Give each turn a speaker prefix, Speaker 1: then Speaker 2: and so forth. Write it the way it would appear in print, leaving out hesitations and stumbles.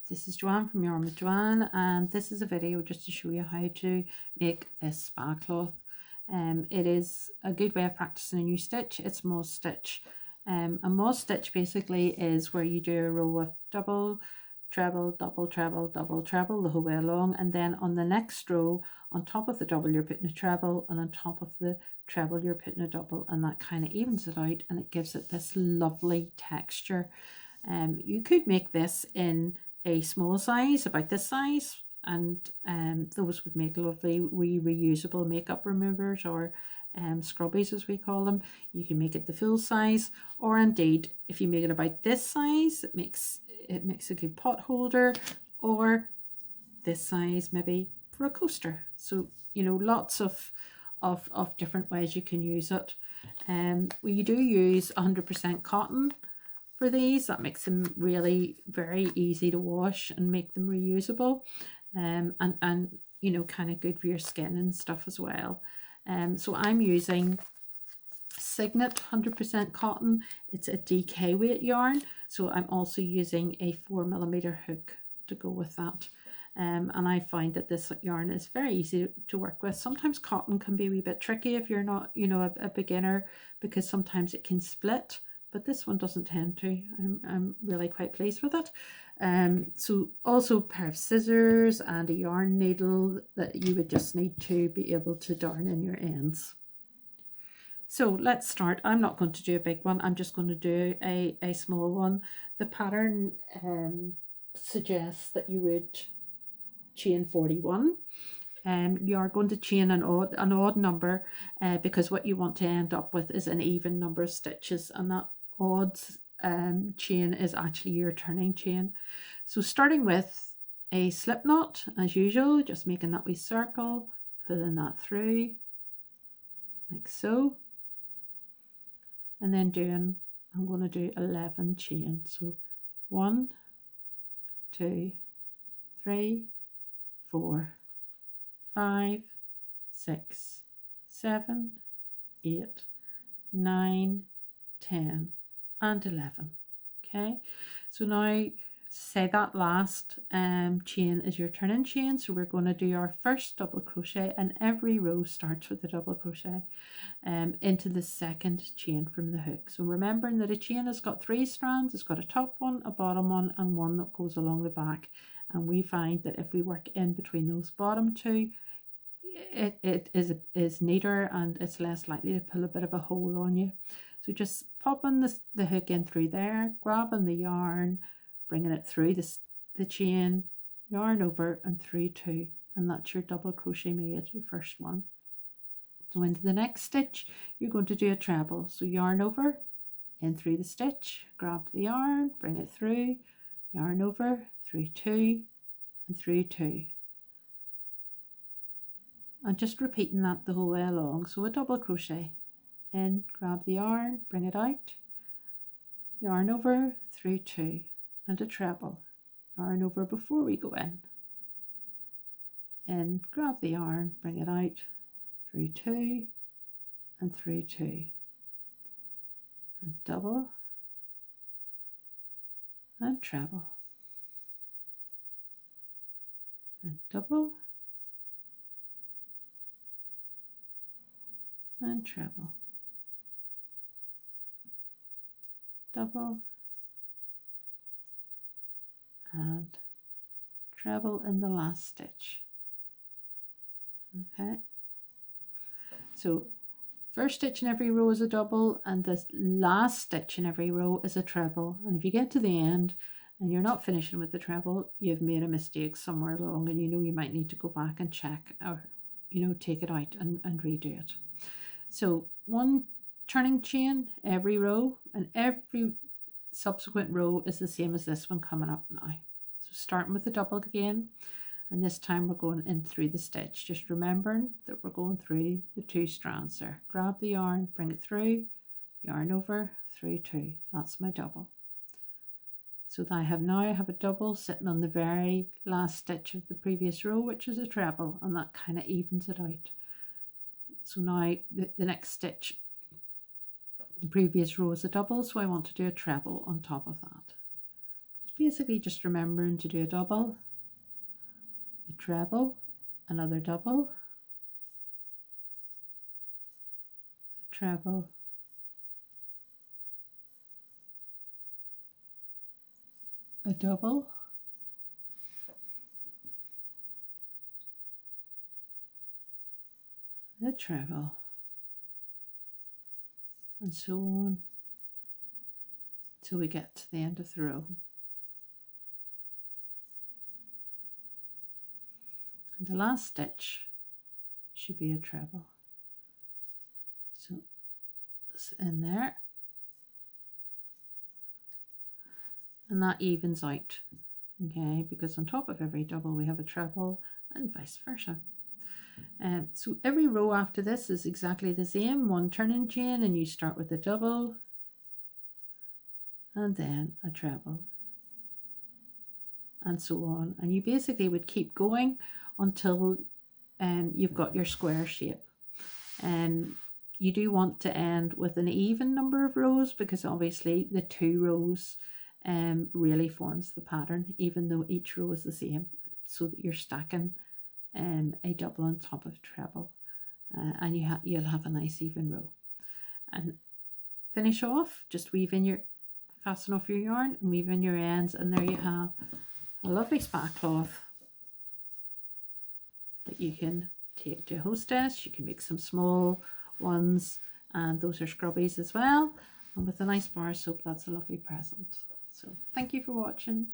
Speaker 1: This is Joanne from Yarn with Joanne, and this is a video just to show you how to make this spa cloth. It is a good way of practicing a new stitch. It's moss stitch. A moss stitch basically is where you do a row of double, treble, double, treble, double, treble the whole way along, and then on the next row, on top of the double, you're putting a treble, and on top of the treble, you're putting a double, and that kind of evens it out, and it gives it this lovely texture. You could make this in a small size, about this size, and those would make lovely wee reusable makeup removers, or scrubbies as we call them. You can make it the full size, or indeed if you make it about this size, it makes a good pot holder, or this size maybe for a coaster. So you know, lots of different ways you can use it. We do use 100% cotton for these. That makes them really very easy to wash and make them reusable, and you know, kind of good for your skin and stuff as well. So I'm using Signet 100% cotton. It's a DK weight yarn, so I'm also using a 4mm hook to go with that. And I find that this yarn is very easy to work with. Sometimes cotton can be a wee bit tricky if you're not, you know, a beginner, because sometimes it can split, but this one doesn't tend to. I'm really quite pleased with it. So also a pair of scissors and a yarn needle that you would just need to be able to darn in your ends. So let's start. I'm not going to do a big one. I'm just going to do a small one. The pattern suggests that you would chain 41. You are going to chain an odd number because what you want to end up with is an even number of stitches, and that odd chain is actually your turning chain. So starting with a slip knot as usual, just making that wee circle, pulling that through like so, and then I'm going to do 11 chains. So 1, 2, 3, 4, 5, 6, 7, 8, 9, 10, and 11. Okay, so now say that last chain is your turning chain. So we're going to do our first double crochet, and every row starts with a double crochet into the second chain from the hook. So remembering that a chain has got 3 strands. It's got a top one, a bottom one, and one that goes along the back. And we find that if we work in between those bottom two, it is neater and it's less likely to pull a bit of a hole on you. So just popping the hook in through there, grabbing the yarn, bringing it through the chain, yarn over and through 2, and that's your double crochet made, your first one. So into the next stitch, you're going to do a treble. So yarn over, in through the stitch, grab the yarn, bring it through, yarn over, through 2, and through 2. And just repeating that the whole way along. So a double crochet, in, grab the yarn, bring it out, yarn over, through 2, and a treble, yarn over before we go in, grab the yarn, bring it out, through 2, and through 2, and double, and treble, and double, and treble, double, and treble in the last stitch. Okay, so first stitch in every row is a double, and the last stitch in every row is a treble. And if you get to the end and you're not finishing with the treble, you've made a mistake somewhere along, and you know you might need to go back and check, or you know, take it out and redo it. So one turning chain every row, and every subsequent row is the same as this one coming up now. So starting with the double again, and this time we're going in through the stitch, just remembering that we're going through the 2 strands there. Grab the yarn, bring it through, yarn over, through 2. That's my double. So I have a double sitting on the very last stitch of the previous row, which is a treble, and that kind of evens it out. So now the next stitch, the previous row is a double, so I want to do a treble on top of that. basically just remembering to do a double, a treble, another double, a treble, a double, a treble, and so on till we get to the end of the row. And the last stitch should be a treble. So it's in there, and that evens out, okay, because on top of every double we have a treble and vice versa. So every row after this is exactly the same, one turning chain, and you start with a double and then a treble and so on, and you basically would keep going until you've got your square shape. You do want to end with an even number of rows, because obviously the 2 rows really forms the pattern, even though each row is the same, so that you're stacking a double on top of treble, and you'll have a nice even row. And finish off, just weave in your, fasten off your yarn and weave in your ends, and there you have a lovely spa cloth that you can take to hostess. You can make some small ones, and those are scrubbies as well, and with a nice bar soap, that's a lovely present. So thank you for watching.